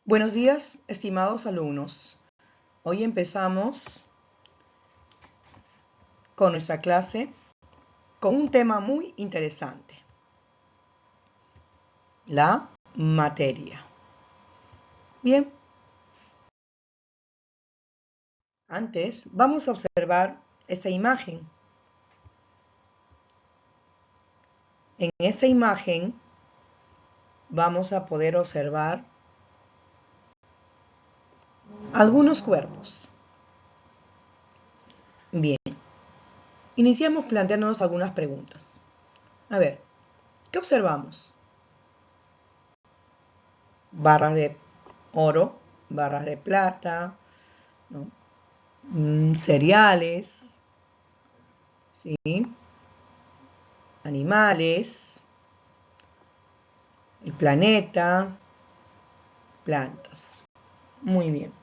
Buenos días, estimados alumnos. Hoy empezamos con nuestra clase con un tema muy interesante, la materia. Bien, antes vamos a observar esta imagen. En esta imagen vamos a poder observar algunos cuerpos. Bien, iniciamos planteándonos algunas preguntas. A ver, ¿qué observamos? Barras de oro, barras de plata, ¿no? Cereales, ¿sí? Animales, el planeta, plantas. Muy bien.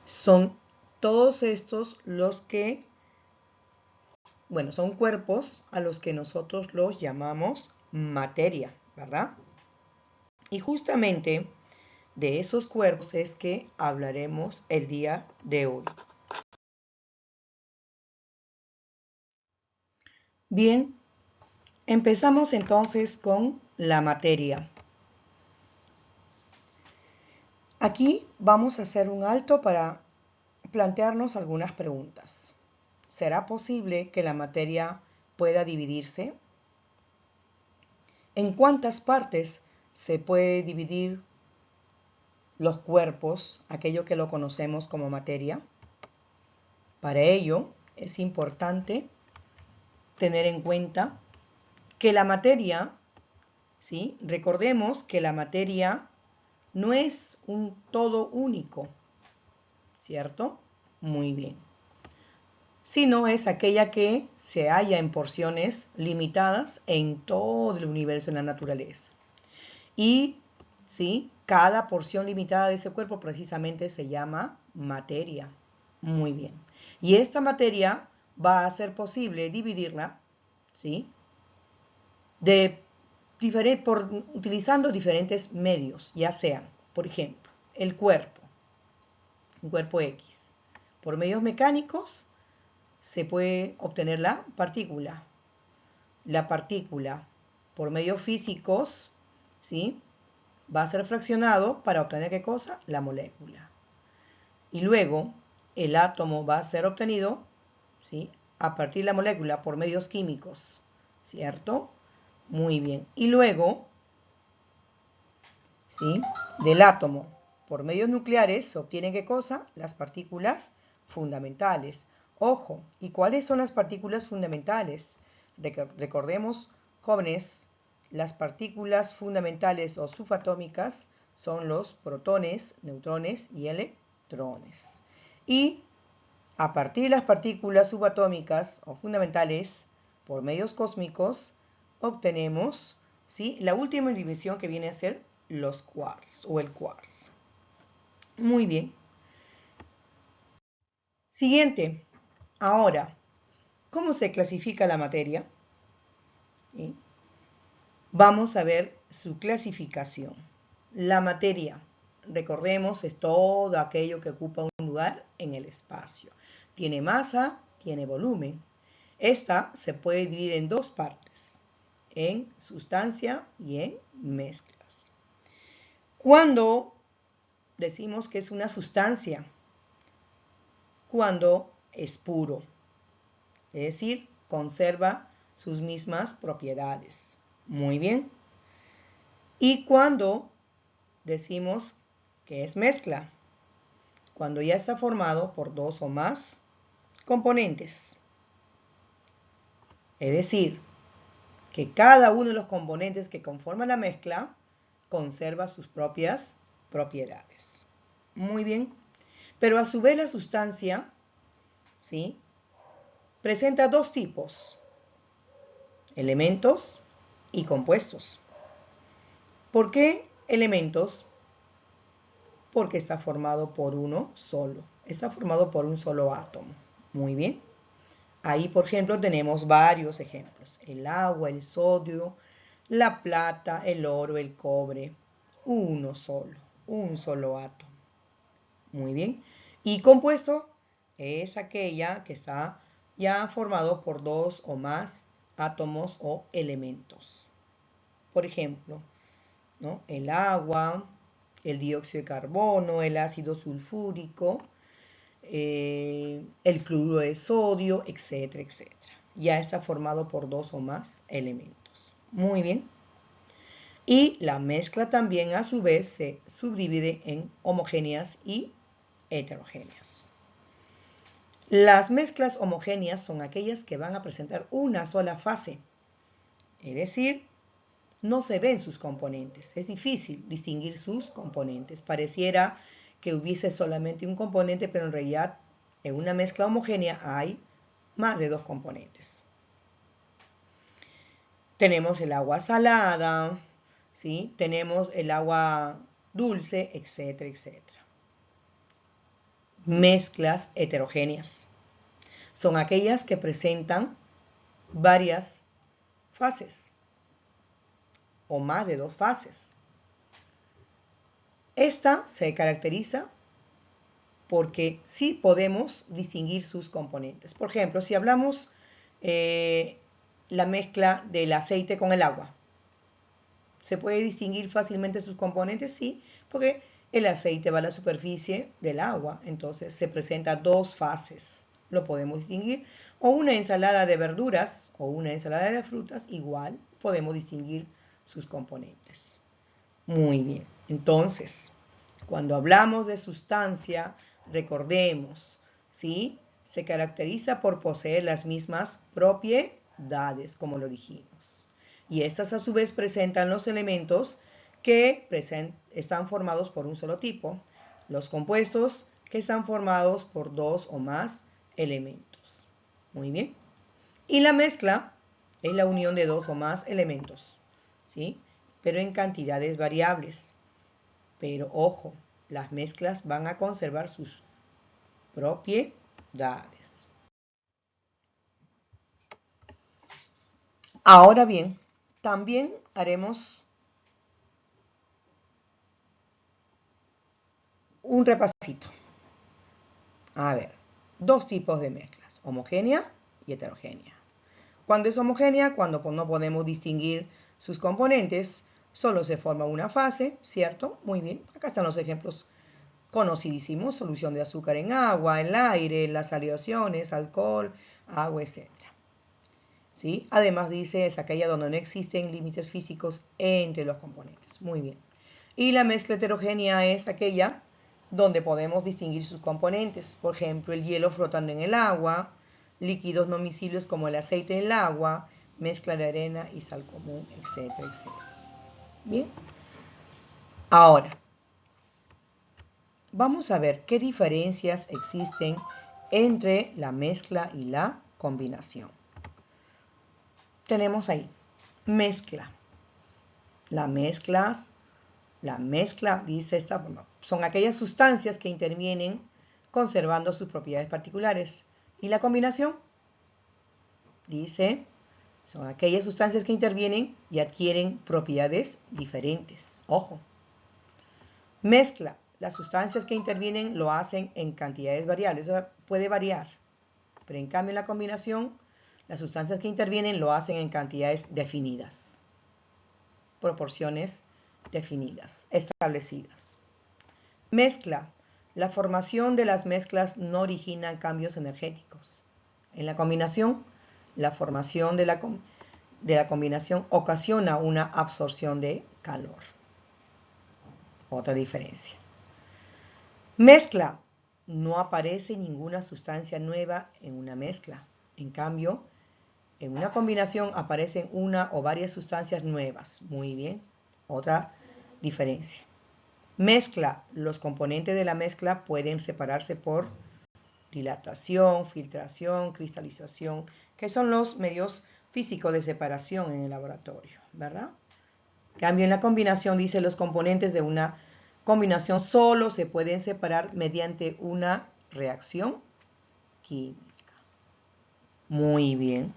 Son todos estos los que, son cuerpos a los que nosotros los llamamos materia, ¿verdad? Y justamente de esos cuerpos es que hablaremos el día de hoy. Bien, empezamos entonces con la materia. Aquí vamos a hacer un alto para plantearnos algunas preguntas. ¿Será posible que la materia pueda dividirse? ¿En cuántas partes se puede dividir los cuerpos, aquello que lo conocemos como materia? Para ello es importante tener en cuenta que la materia, ¿sí? Recordemos que la materia no es un todo único, ¿cierto? Muy bien. Sino es aquella que se halla en porciones limitadas en todo el universo, en la naturaleza. Y, ¿sí? Cada porción limitada de ese cuerpo precisamente se llama materia. Muy bien. Y esta materia va a ser posible dividirla, ¿sí? Utilizando diferentes medios, ya sean, por ejemplo, el cuerpo, un cuerpo X. Por medios mecánicos se puede obtener la partícula. La partícula, por medios físicos, ¿sí? Va a ser fraccionado para obtener ¿qué cosa? La molécula. Y luego el átomo va a ser obtenido, ¿sí? A partir de la molécula por medios químicos, ¿cierto? Muy bien. Y luego, ¿sí? Del átomo por medios nucleares se obtienen ¿qué cosa? Las partículas fundamentales. Ojo, ¿y cuáles son las partículas fundamentales? Recordemos, jóvenes, las partículas fundamentales o subatómicas son los protones, neutrones y electrones. Y a partir de las partículas subatómicas o fundamentales, por medios cósmicos, obtenemos, ¿sí? La última división que viene a ser los quarks o el quarks. Muy bien. Siguiente. Ahora, ¿cómo se clasifica la materia? ¿Sí? Vamos a ver su clasificación. La materia, recordemos, es todo aquello que ocupa un lugar en el espacio. Tiene masa, tiene volumen. Esta se puede dividir en dos partes, en sustancia y en mezclas. ¿Cuándo decimos que es una sustancia? Cuando es puro, es decir, conserva sus mismas propiedades. Muy bien. Y cuando decimos que es mezcla, cuando ya está formado por dos o más componentes. Es decir, que cada uno de los componentes que conforman la mezcla conserva sus propias propiedades. Muy bien. Pero a su vez la sustancia, ¿sí? Presenta dos tipos, elementos y compuestos. ¿Por qué elementos? Porque está formado por uno solo. Está formado por un solo átomo. Muy bien. Ahí, por ejemplo, tenemos varios ejemplos. El agua, el sodio, la plata, el oro, el cobre. Uno solo. un solo átomo. Muy bien. Y compuesto es aquella que está ya formado por dos o más átomos o elementos. Por ejemplo, ¿no? El agua, el dióxido de carbono, el ácido sulfúrico, el cloruro de sodio, etcétera, etcétera. Ya está formado por dos o más elementos. Muy bien. Y la mezcla también a su vez se subdivide en homogéneas y heterogéneas. Las mezclas homogéneas son aquellas que van a presentar una sola fase, es decir, no se ven sus componentes. Es difícil distinguir sus componentes. Pareciera que hubiese solamente un componente, pero en realidad en una mezcla homogénea hay más de dos componentes. Tenemos el agua salada, ¿sí? Tenemos el agua dulce, etcétera, etcétera. Mezclas heterogéneas son aquellas que presentan varias fases o más de dos fases. Esta se caracteriza porque sí podemos distinguir sus componentes. Por ejemplo, si hablamos la mezcla del aceite con el agua, ¿se puede distinguir fácilmente sus componentes? Sí, porque el aceite va a la superficie del agua, entonces se presenta dos fases, lo podemos distinguir. O una ensalada de verduras o una ensalada de frutas, igual podemos distinguir sus componentes. Muy bien, entonces, cuando hablamos de sustancia, recordemos, ¿sí? Se caracteriza por poseer las mismas propiedades, como lo dijimos. Y estas a su vez presentan los elementos que están formados por un solo tipo, los compuestos que están formados por dos o más elementos. Muy bien. Y la mezcla es la unión de dos o más elementos, ¿sí? Pero en cantidades variables. Pero ojo, las mezclas van a conservar sus propiedades. Ahora bien, también haremos un repasito. A ver, dos tipos de mezclas, homogénea y heterogénea. Cuando es homogénea, cuando no podemos distinguir sus componentes, solo se forma una fase, ¿cierto? Muy bien, acá están los ejemplos conocidísimos: solución de azúcar en agua, el aire, las salivaciones, alcohol, agua, etc. ¿Sí? Además dice, es aquella donde no existen límites físicos entre los componentes. Muy bien. Y la mezcla heterogénea es aquella donde podemos distinguir sus componentes. Por ejemplo, el hielo flotando en el agua, líquidos no miscibles como el aceite en el agua, mezcla de arena y sal común, etcétera, etcétera. Bien. Ahora, vamos a ver qué diferencias existen entre la mezcla y la combinación. Tenemos ahí mezcla. La mezcla, dice esta, bueno, son aquellas sustancias que intervienen conservando sus propiedades particulares. Y la combinación, dice, son aquellas sustancias que intervienen y adquieren propiedades diferentes. Ojo. Mezcla. Las sustancias que intervienen lo hacen en cantidades variables. O sea, puede variar. Pero en cambio en la combinación, las sustancias que intervienen lo hacen en cantidades definidas. Proporciones definidas, establecidas. Mezcla. La formación de las mezclas no origina cambios energéticos. En la combinación, la formación de la combinación ocasiona una absorción de calor. Otra diferencia. Mezcla. No aparece ninguna sustancia nueva en una mezcla. En cambio, en una combinación aparecen una o varias sustancias nuevas. Muy bien. Otra diferencia. Mezcla. Los componentes de la mezcla pueden separarse por dilatación, filtración, cristalización, que son los medios físicos de separación en el laboratorio, ¿verdad? En cambio, en la combinación dice los componentes de una combinación solo se pueden separar mediante una reacción química. Muy bien.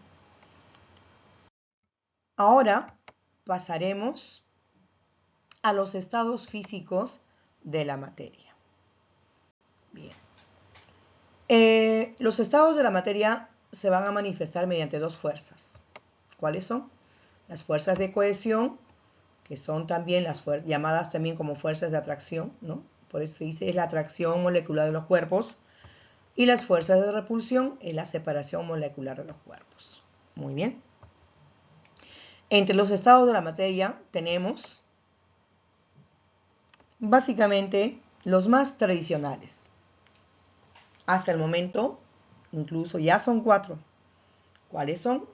Ahora pasaremos a los estados físicos de la materia. Bien. Los estados de la materia se van a manifestar mediante dos fuerzas. ¿Cuáles son? Las fuerzas de cohesión, que son también las llamadas también como fuerzas de atracción, ¿no? Por eso se dice es la atracción molecular de los cuerpos. Y las fuerzas de repulsión es la separación molecular de los cuerpos. Muy bien. Entre los estados de la materia tenemos básicamente los más tradicionales. Hasta el momento, incluso ya son 4. ¿Cuáles son?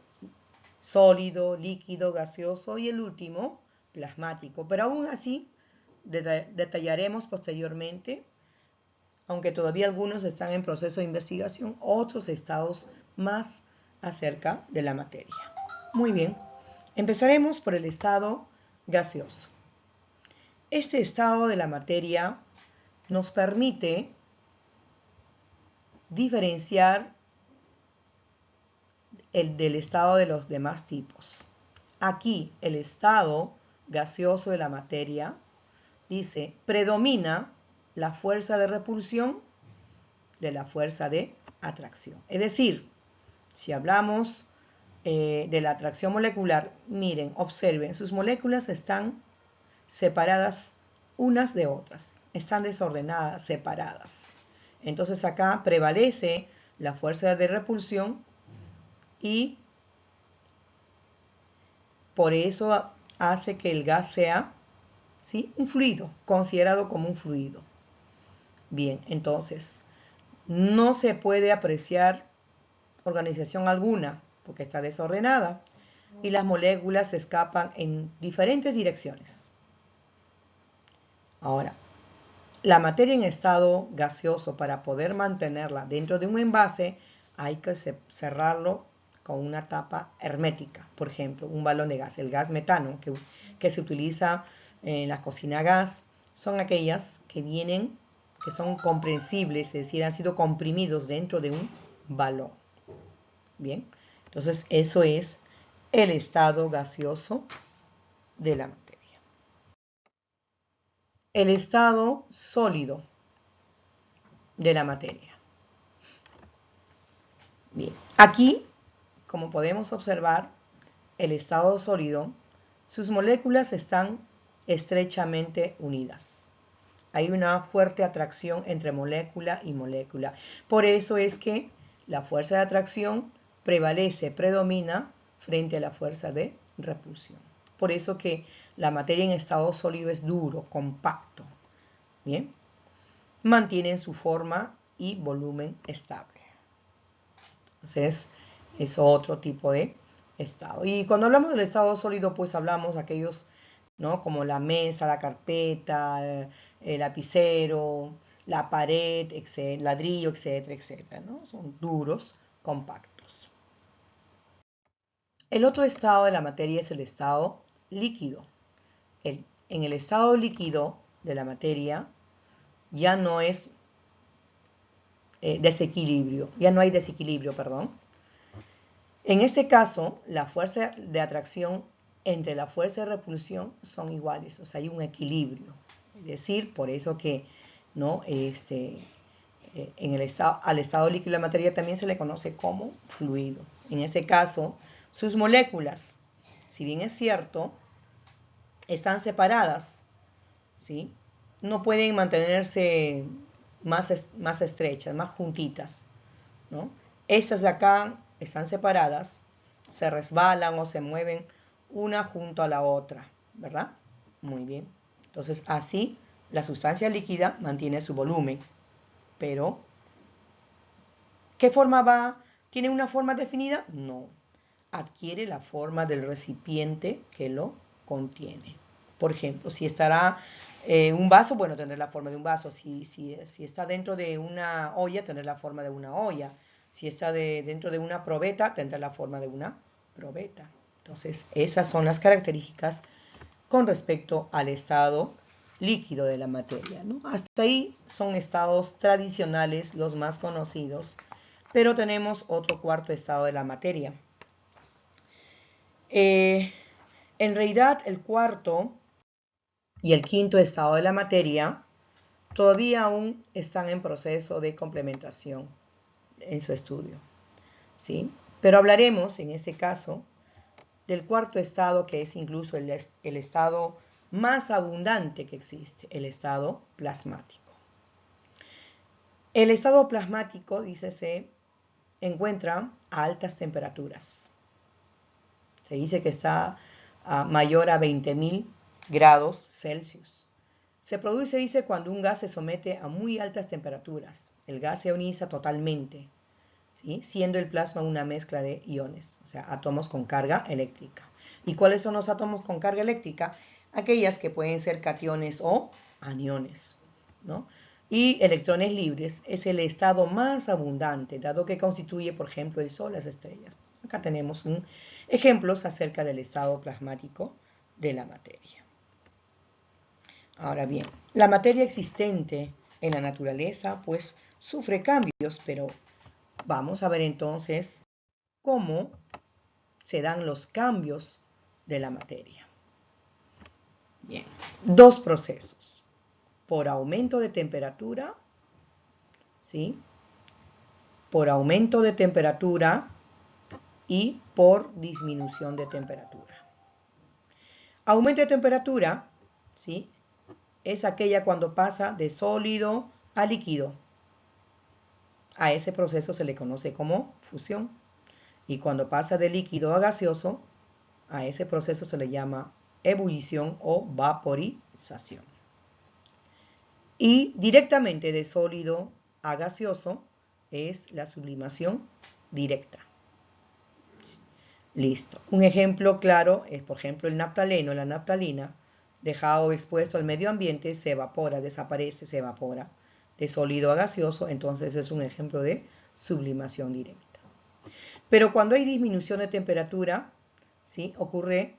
Sólido, líquido, gaseoso y el último, plasmático. Pero aún así, detallaremos posteriormente, aunque todavía algunos están en proceso de investigación, otros estados más acerca de la materia. Muy bien, empezaremos por el estado gaseoso. Este estado de la materia nos permite diferenciar del estado de los demás tipos. Aquí el estado gaseoso de la materia dice, predomina la fuerza de repulsión de la fuerza de atracción. Es decir, si hablamos de la atracción molecular, miren, observen, sus moléculas están separadas unas de otras, están desordenadas, separadas. Entonces acá prevalece la fuerza de repulsión y por eso hace que el gas sea, ¿sí?, un fluido, considerado como un fluido. Bien, entonces, no se puede apreciar organización alguna porque está desordenada y las moléculas se escapan en diferentes direcciones. Ahora, la materia en estado gaseoso, para poder mantenerla dentro de un envase, hay que cerrarlo con una tapa hermética. Por ejemplo, un balón de gas, el gas metano que se utiliza en la cocina a gas, son aquellas que vienen, que son comprensibles, es decir, han sido comprimidos dentro de un balón. Bien, entonces eso es el estado gaseoso de la materia. El estado sólido de la materia. Bien, aquí, como podemos observar, el estado sólido, sus moléculas están estrechamente unidas. Hay una fuerte atracción entre molécula y molécula. Por eso es que la fuerza de atracción prevalece, predomina frente a la fuerza de repulsión. Por eso que la materia en estado sólido es duro, compacto. Bien, mantienen su forma y volumen estable. Entonces, es otro tipo de estado. Y cuando hablamos del estado sólido, pues hablamos de aquellos, ¿no?, como la mesa, la carpeta, el lapicero, la pared, ladrillo, etcétera, etcétera, ¿no? Son duros, compactos. El otro estado de la materia es el estado líquido. En el estado líquido de la materia ya no es desequilibrio, ya no hay desequilibrio, perdón. En este caso, la fuerza de atracción entre la fuerza de repulsión son iguales, o sea, hay un equilibrio. Es decir, por eso que, ¿no?, al estado líquido de la materia también se le conoce como fluido. En este caso, sus moléculas, si bien es cierto, están separadas, ¿sí?, no pueden mantenerse más estrechas, más juntitas, ¿no? Estas de acá están separadas, se resbalan o se mueven una junto a la otra, ¿verdad? Muy bien. Entonces, así la sustancia líquida mantiene su volumen, pero ¿qué forma va? ¿Tiene una forma definida? No. Adquiere la forma del recipiente que lo contiene. Por ejemplo, si estará un vaso, bueno, tendrá la forma de un vaso. Si está dentro de una olla, tendrá la forma de una olla. Si está dentro de una probeta, tendrá la forma de una probeta. Entonces, esas son las características con respecto al estado líquido de la materia, ¿no? Hasta ahí son estados tradicionales, los más conocidos, pero tenemos otro cuarto estado de la materia. En realidad, el cuarto y el quinto estado de la materia todavía aún están en proceso de complementación en su estudio, ¿sí? Pero hablaremos en este caso del cuarto estado, que es incluso el estado más abundante que existe, el estado plasmático. El estado plasmático, dice, se encuentra a altas temperaturas. Se dice que está mayor a 20.000 grados Celsius. Se produce, dice, cuando un gas se somete a muy altas temperaturas. El gas se ioniza totalmente, ¿sí? Siendo el plasma una mezcla de iones, o sea, átomos con carga eléctrica. ¿Y cuáles son los átomos con carga eléctrica? Aquellas que pueden ser cationes o aniones, ¿no? Y electrones libres es el estado más abundante, dado que constituye, por ejemplo, el Sol, las estrellas. Acá tenemos ejemplos acerca del estado plasmático de la materia. Ahora bien, la materia existente en la naturaleza, pues, sufre cambios, pero vamos a ver entonces cómo se dan los cambios de la materia. Bien, dos procesos. Por aumento de temperatura, ¿sí? Por aumento de temperatura y por disminución de temperatura. Aumento de temperatura, ¿sí? Es aquella cuando pasa de sólido a líquido. A ese proceso se le conoce como fusión. Y cuando pasa de líquido a gaseoso, a ese proceso se le llama ebullición o vaporización. Y directamente de sólido a gaseoso es la sublimación directa. Listo. Un ejemplo claro es, por ejemplo, el naftaleno, la naftalina, dejado expuesto al medio ambiente, se evapora, desaparece, se evapora de sólido a gaseoso, entonces es un ejemplo de sublimación directa. Pero cuando hay disminución de temperatura, ¿sí? Ocurre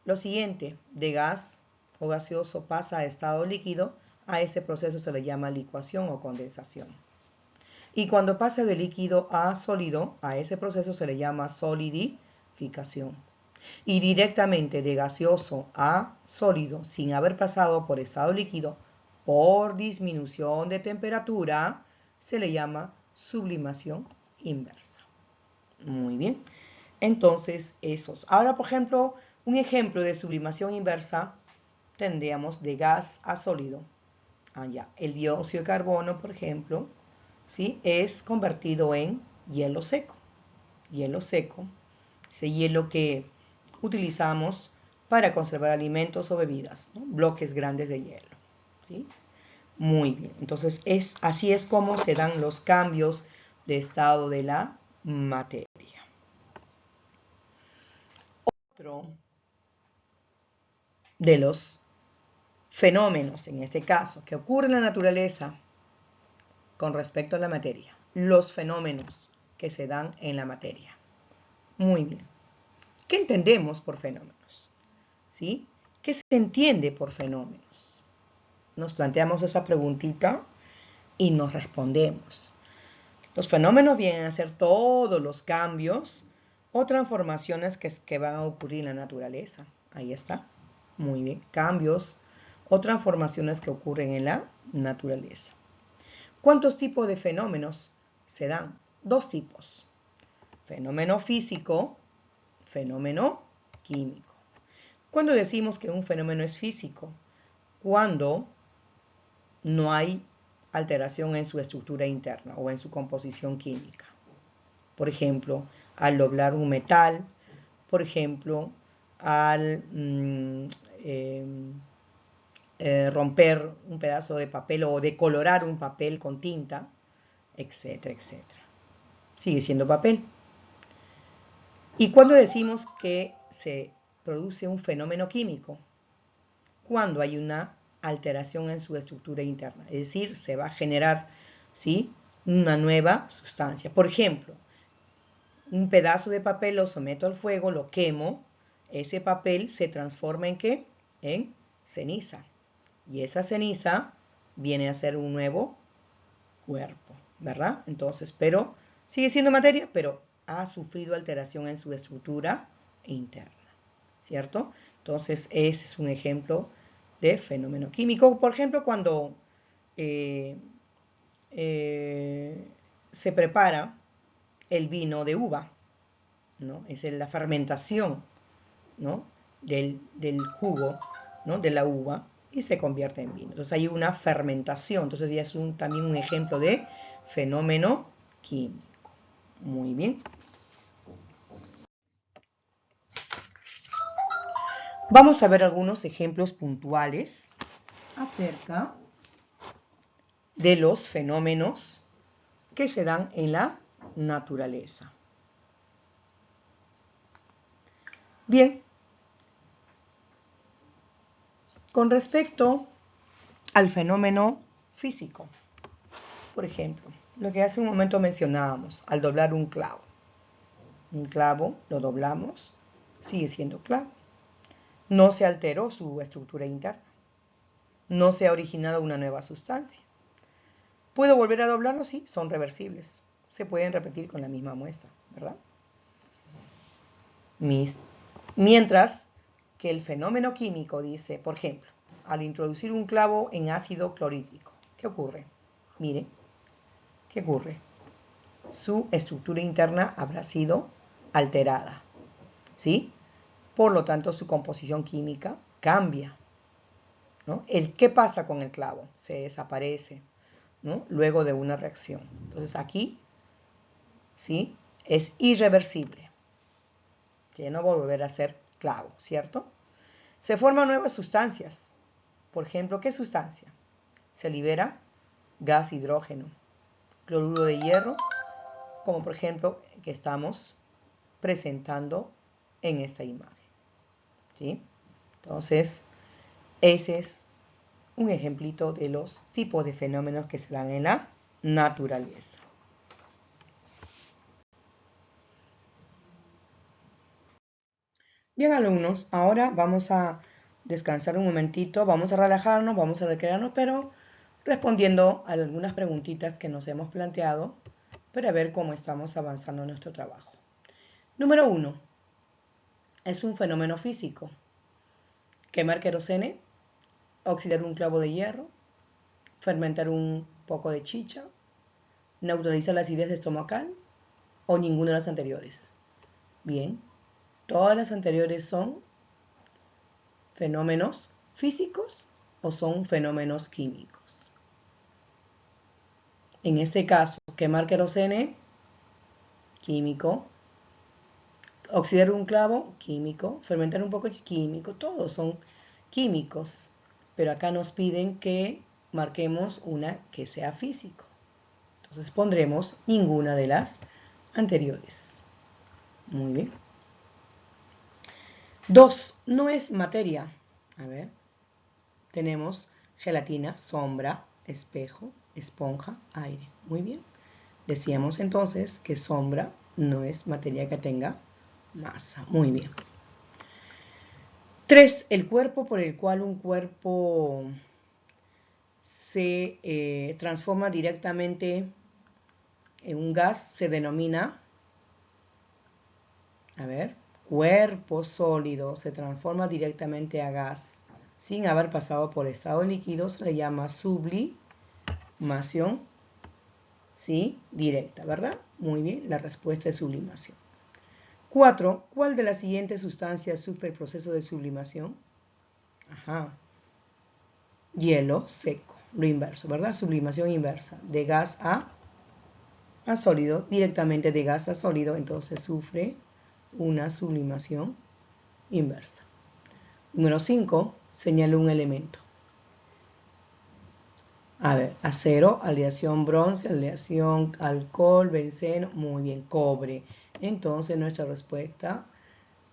lo siguiente: de gas o gaseoso pasa a estado líquido, a ese proceso se le llama licuación o condensación. Y cuando pasa de líquido a sólido, a ese proceso se le llama solidificación. Y directamente de gaseoso a sólido, sin haber pasado por estado líquido, por disminución de temperatura, se le llama sublimación inversa. Muy bien. Entonces, esos. Ahora, por ejemplo, un ejemplo de sublimación inversa tendríamos de gas a sólido. Ya. El dióxido de carbono, por ejemplo, ¿sí? Es convertido en hielo seco. Hielo seco. Ese hielo que utilizamos para conservar alimentos o bebidas, ¿no? Bloques grandes de hielo, ¿sí? Muy bien. Entonces, así es como se dan los cambios de estado de la materia. Otro de los fenómenos, en este caso, que ocurren en la naturaleza con respecto a la materia. Los fenómenos que se dan en la materia. Muy bien. ¿Qué entendemos por fenómenos? ¿Sí? ¿Qué se entiende por fenómenos? Nos planteamos esa preguntita y nos respondemos. Los fenómenos vienen a ser todos los cambios o transformaciones que van a ocurrir en la naturaleza. Ahí está. Muy bien. Cambios o transformaciones que ocurren en la naturaleza. ¿Cuántos tipos de fenómenos se dan? Dos tipos. Fenómeno físico, fenómeno químico. ¿Cuándo decimos que un fenómeno es físico? Cuando no hay alteración en su estructura interna o en su composición química. Por ejemplo, al doblar un metal, por ejemplo, al romper un pedazo de papel o decolorar un papel con tinta, etcétera, etcétera. Sigue siendo papel. ¿Y cuándo decimos que se produce un fenómeno químico? Cuando hay una alteración en su estructura interna, es decir, se va a generar, ¿sí?, una nueva sustancia. Por ejemplo, un pedazo de papel lo someto al fuego, lo quemo, ese papel se transforma ¿en qué? En ceniza. Y esa ceniza viene a ser un nuevo cuerpo, ¿verdad? Entonces, pero sigue siendo materia, pero ha sufrido alteración en su estructura interna, ¿cierto? Entonces, ese es un ejemplo de fenómeno químico. Por ejemplo, cuando se prepara el vino de uva, ¿no? Es la fermentación, ¿no? del jugo, ¿no? de la uva, y se convierte en vino. Entonces hay una fermentación, entonces ya es también un ejemplo de fenómeno químico. Muy bien. Vamos a ver algunos ejemplos puntuales acerca de los fenómenos que se dan en la naturaleza. Bien, con respecto al fenómeno físico, por ejemplo, lo que hace un momento mencionábamos, al doblar un clavo. Un clavo lo doblamos, sigue siendo clavo. No se alteró su estructura interna. No se ha originado una nueva sustancia. ¿Puedo volver a doblarlo? Sí, son reversibles. Se pueden repetir con la misma muestra, ¿verdad? Mientras que el fenómeno químico dice, por ejemplo, al introducir un clavo en ácido clorhídrico, ¿qué ocurre? Mire, ¿qué ocurre? Su estructura interna habrá sido alterada, ¿sí? Por lo tanto, su composición química cambia, ¿no? ¿Qué pasa con el clavo? Se desaparece, ¿no? Luego de una reacción. Entonces aquí, ¿sí? Es irreversible. Ya no va a volver a ser clavo, ¿cierto? Se forman nuevas sustancias. Por ejemplo, ¿qué sustancia? Se libera gas hidrógeno, cloruro de hierro, como por ejemplo que estamos presentando en esta imagen, ¿sí? Entonces, ese es un ejemplito de los tipos de fenómenos que se dan en la naturaleza. Bien, alumnos, ahora vamos a descansar un momentito, vamos a relajarnos, vamos a recrearnos, pero respondiendo a algunas preguntitas que nos hemos planteado para ver cómo estamos avanzando en nuestro trabajo. Número 1. Es un fenómeno físico. Quemar querosene, oxidar un clavo de hierro, fermentar un poco de chicha, neutralizar la acidez estomacal o ninguna de las anteriores. Bien, todas las anteriores son fenómenos físicos o son fenómenos químicos. En este caso, quemar querosene, químico, oxidar un clavo, químico, fermentar un poco, químico, todos son químicos, pero acá nos piden que marquemos una que sea físico. Entonces pondremos ninguna de las anteriores. Muy bien. 2. No es materia. A ver. Tenemos gelatina, sombra, espejo, esponja, aire. Muy bien. Decíamos entonces que sombra no es materia que tenga masa. Muy bien. 3. El cuerpo por el cual un cuerpo se transforma directamente en un gas se denomina, a ver, cuerpo sólido se transforma directamente a gas sin haber pasado por estado líquido, se le llama sublimación, ¿sí? Directa, ¿verdad? Muy bien, la respuesta es sublimación. 4. ¿Cuál de las siguientes sustancias sufre el proceso de sublimación? Ajá. Hielo seco, lo inverso, ¿verdad? Sublimación inversa, de gas a sólido, directamente de gas a sólido, entonces sufre una sublimación inversa. Número 5, señala un elemento. A ver, acero, aleación bronce, aleación alcohol, benceno, muy bien, cobre. Entonces nuestra respuesta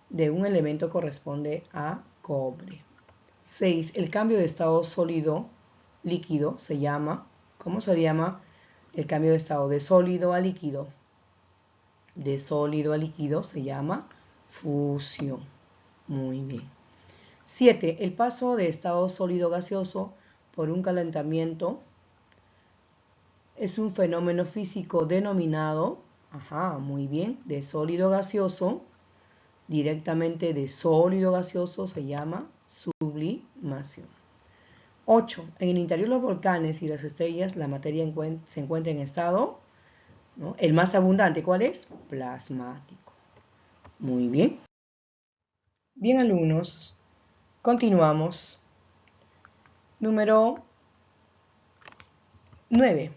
de un elemento corresponde a cobre. 6, el cambio de estado sólido líquido se llama, ¿cómo se llama? El cambio de estado de sólido a líquido. De sólido a líquido se llama fusión. Muy bien. 7. El paso de estado sólido gaseoso por un calentamiento es un fenómeno físico denominado, muy bien, de sólido gaseoso, directamente de sólido gaseoso se llama sublimación. 8. En el interior de los volcanes y las estrellas, la materia se encuentra en estado, ¿no? El más abundante, ¿cuál es? Plasmático. Muy bien. Bien, alumnos, continuamos. Número 9.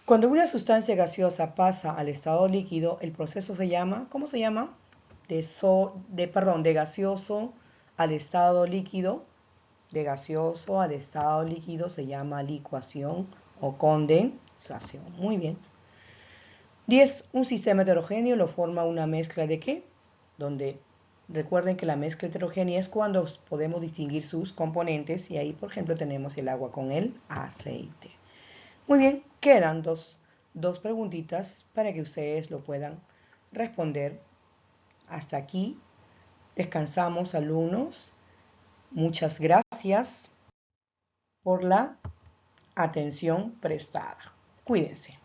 Cuando una sustancia gaseosa pasa al estado líquido, el proceso se llama, ¿cómo se llama? De gaseoso al estado líquido. De gaseoso al estado líquido se llama licuación o condensación. Muy bien. 10. Un sistema heterogéneo lo forma una mezcla de ¿qué? Donde recuerden que la mezcla heterogénea es cuando podemos distinguir sus componentes y ahí, por ejemplo, tenemos el agua con el aceite. Muy bien, quedan dos preguntitas para que ustedes lo puedan responder. Hasta aquí descansamos, alumnos. Muchas gracias por la atención prestada. Cuídense.